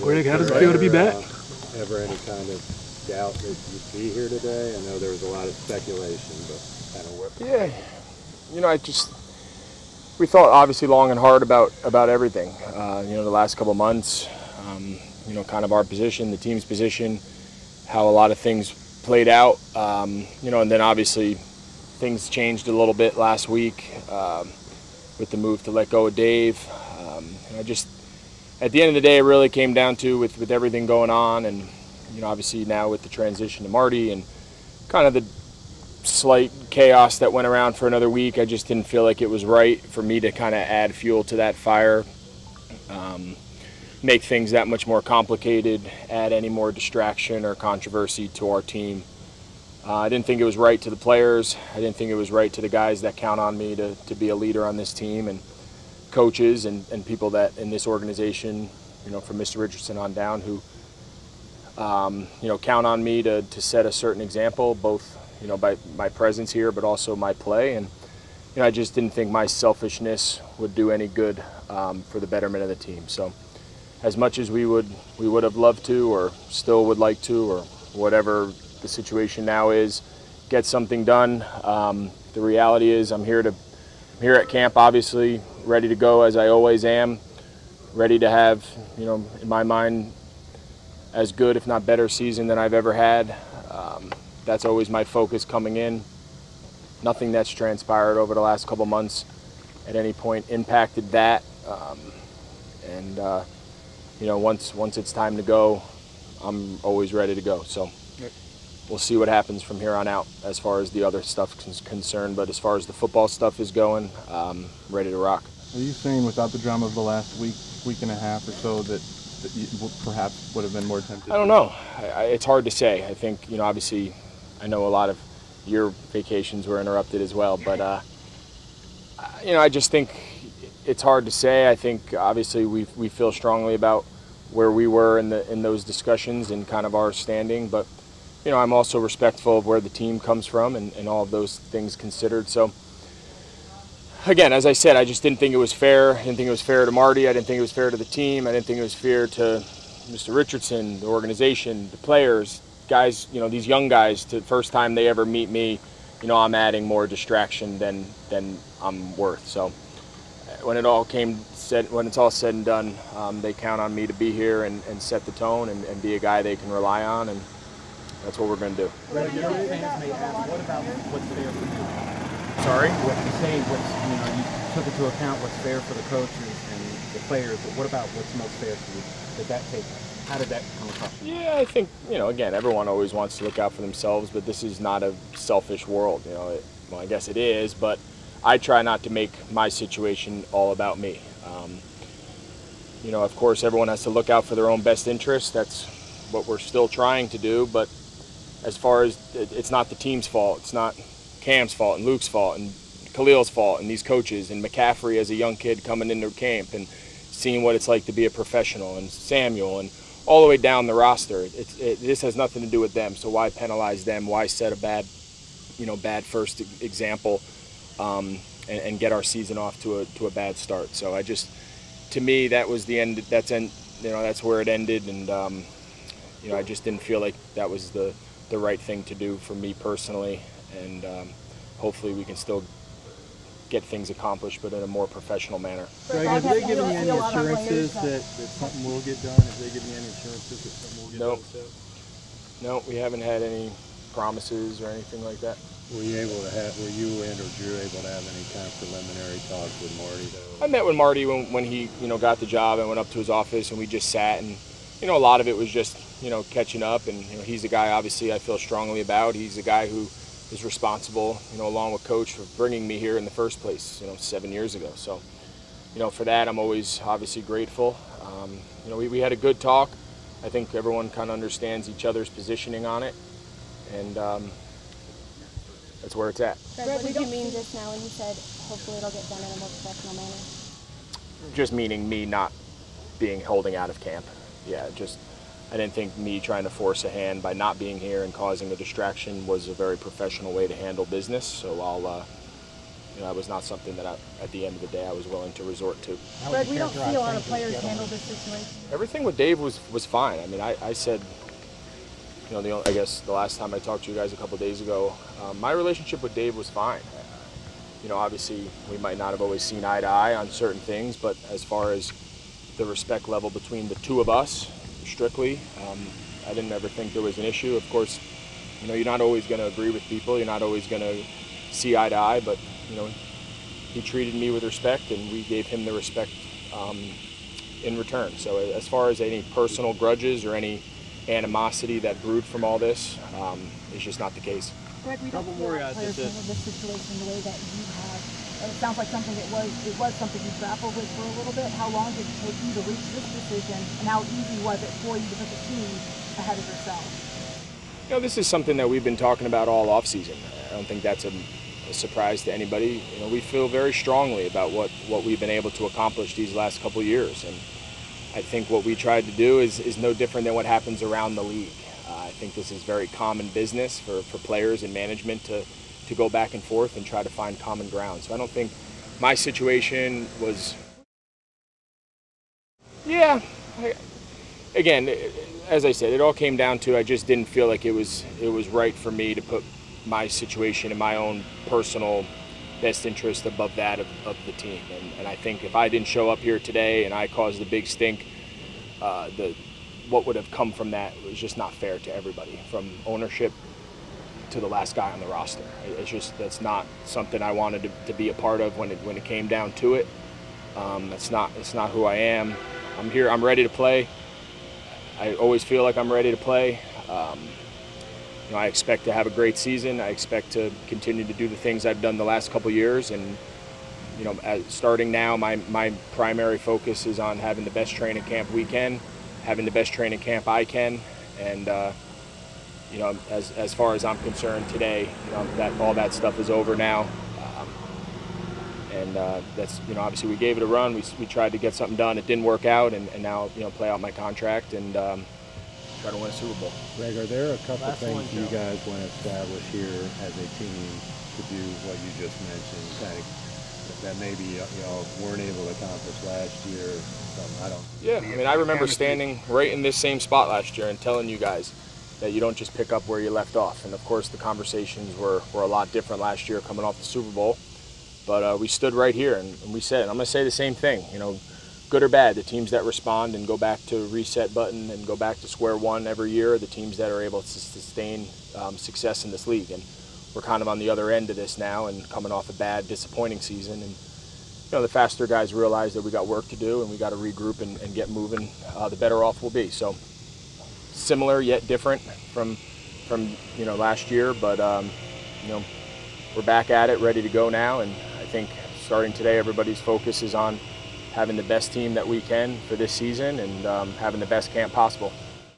Greg, how does it feel to be back? Ever any kind of doubt that you'd be here today? I know there was a lot of speculation, but kind of what? Yeah, you know, we thought obviously long and hard about everything. You know, the last couple of months, you know, kind of our position, the team's position, how a lot of things played out. You know, and then obviously things changed a little bit last week with the move to let go of Dave. And at the end of the day, it really came down to with everything going on, and you know, obviously now with the transition to Marty and kind of the slight chaos that went around for another week, I just didn't feel like it was right for me to kind of add fuel to that fire, make things that much more complicated, add any more distraction or controversy to our team. I didn't think it was right to the players. I didn't think it was right to the guys that count on me to be a leader on this team, and coaches and people that in this organization, you know, from Mr. Richardson on down, who you know, count on me to set a certain example, both, you know, by my presence here, but also my play. And you know, I just didn't think my selfishness would do any good for the betterment of the team. So as much as we would have loved to, or still would like to, or whatever the situation now is, get something done, the reality is I'm here at camp, obviously ready to go, as I always am, ready to have, you know, in my mind, as good, if not better, season than I've ever had. That's always my focus coming in. Nothing that's transpired over the last couple months at any point impacted that. You know, once it's time to go, I'm always ready to go. So we'll see what happens from here on out as far as the other stuff is concerned. But as far as the football stuff is going, ready to rock. Are you saying without the drama of the last week and a half or so that you perhaps would have been more tempted? I don't know. It's hard to say. I think, you know, obviously I know a lot of your vacations were interrupted as well, but you know, I just think it's hard to say. I think obviously we feel strongly about where we were in those discussions and kind of our standing, but you know, I'm also respectful of where the team comes from and all of those things considered. So again, as I said, I just didn't think it was fair. I didn't think it was fair to Marty. I didn't think it was fair to the team. I didn't think it was fair to Mr. Richardson, the organization, the players, guys, you know, these young guys, the first time they ever meet me, you know, I'm adding more distraction than I'm worth. So when it's all said and done, they count on me to be here and set the tone and be a guy they can rely on, and that's what we're going to do. Fans may ask, what about what's fair for you? Sorry? What you say, you know, you took into account what's fair for the coaches and the players, but what about what's most fair for you? How did that come across? Yeah, I think, you know, again, everyone always wants to look out for themselves, but this is not a selfish world. You know, well, I guess it is, but I try not to make my situation all about me. You know, of course, everyone has to look out for their own best interests. That's what we're still trying to do, but as far as it's not the team's fault, it's not Cam's fault and Luke's fault and Khalil's fault and these coaches and McCaffrey as a young kid coming into camp and seeing what it's like to be a professional, and Samuel, and all the way down the roster. This has nothing to do with them, so why penalize them? Why set a bad first example and get our season off to a bad start? So to me, that was the end. That's where it ended, and you know, I just didn't feel like that was the right thing to do for me personally, and hopefully we can still get things accomplished, but in a more professional manner. Greg, have they given you any assurances that something will get done? Have they given you any assurances that something will get done? No, we haven't had any promises or anything like that. Were you and or Drew able to have any kind of preliminary talks with Marty, though? I met with Marty when he, you know, got the job. I went up to his office and we just sat, and you know, a lot of it was just, you know, catching up. And you know, he's a guy obviously I feel strongly about. He's a guy who is responsible, you know, along with Coach, for bringing me here in the first place, you know, 7 years ago. So, you know, for that I'm always obviously grateful. You know, we had a good talk. I think everyone kind of understands each other's positioning on it, and that's where it's at. Greg, what did you mean just now when you said hopefully it'll get done in a more professional manner? Just meaning me not holding out of camp. Yeah, I didn't think me trying to force a hand by not being here and causing a distraction was a very professional way to handle business. So I'll that was not something that at the end of the day I was willing to resort to. Greg, we don't see a lot of players handle this situation. Everything with Dave was fine. I mean, I said, I guess the last time I talked to you guys a couple of days ago, my relationship with Dave was fine. Obviously we might not have always seen eye to eye on certain things, but as far as the respect level between the two of us, strictly, I didn't ever think there was an issue. Of course, you're not always going to agree with people. You're not always going to see eye to eye, but he treated me with respect, and we gave him the respect in return. So as far as any personal grudges or any animosity that brewed from all this, it's just not the case. Greg, we don't see a lot of players handle this situation the way that you have. It sounds like something it was something you grappled with for a little bit. How long did it take you to reach this decision, and how easy was it for you to put the team ahead of yourself? This is something that we've been talking about all offseason. I don't think that's a surprise to anybody. We feel very strongly about what we've been able to accomplish these last couple of years, and I think what we tried to do is no different than what happens around the league. I think this is very common business for players and management to go back and forth and try to find common ground. So I don't think my situation was, again, as I said, it all came down to I just didn't feel like it was right for me to put my situation and my own personal best interest above that of the team. And I think if I didn't show up here today and I caused a big stink, what would have come from that was just not fair to everybody, from ownership to the last guy on the roster. That's not something I wanted to be a part of when it came down to it. It's not who I am. I'm here. I'm ready to play. I always feel like I'm ready to play. I expect to have a great season. I expect to continue to do the things I've done the last couple years, and starting now, my primary focus is on having the best training camp we can, having the best training camp I can, and as far as I'm concerned today, that all that stuff is over now, and that's obviously we gave it a run. We tried to get something done. It didn't work out, and now play out my contract and try to win a Super Bowl. Greg, are there a couple things you guys want to establish here as a team to do what you just mentioned, kind of that maybe y'all weren't able to accomplish last year? I remember standing right in this same spot last year and telling you guys that you don't just pick up where you left off. And of course the conversations were a lot different last year coming off the Super Bowl. But we stood right here and we said, and I'm going to say the same thing, good or bad, the teams that respond and go back to reset button and go back to square one every year are the teams that are able to sustain success in this league. And we're kind of on the other end of this now and coming off a bad, disappointing season. And the faster guys realize that we got work to do and we got to regroup and get moving, the better off we'll be. So similar yet different from last year, but we're back at it, ready to go now. And I think starting today, everybody's focus is on having the best team that we can for this season and having the best camp possible.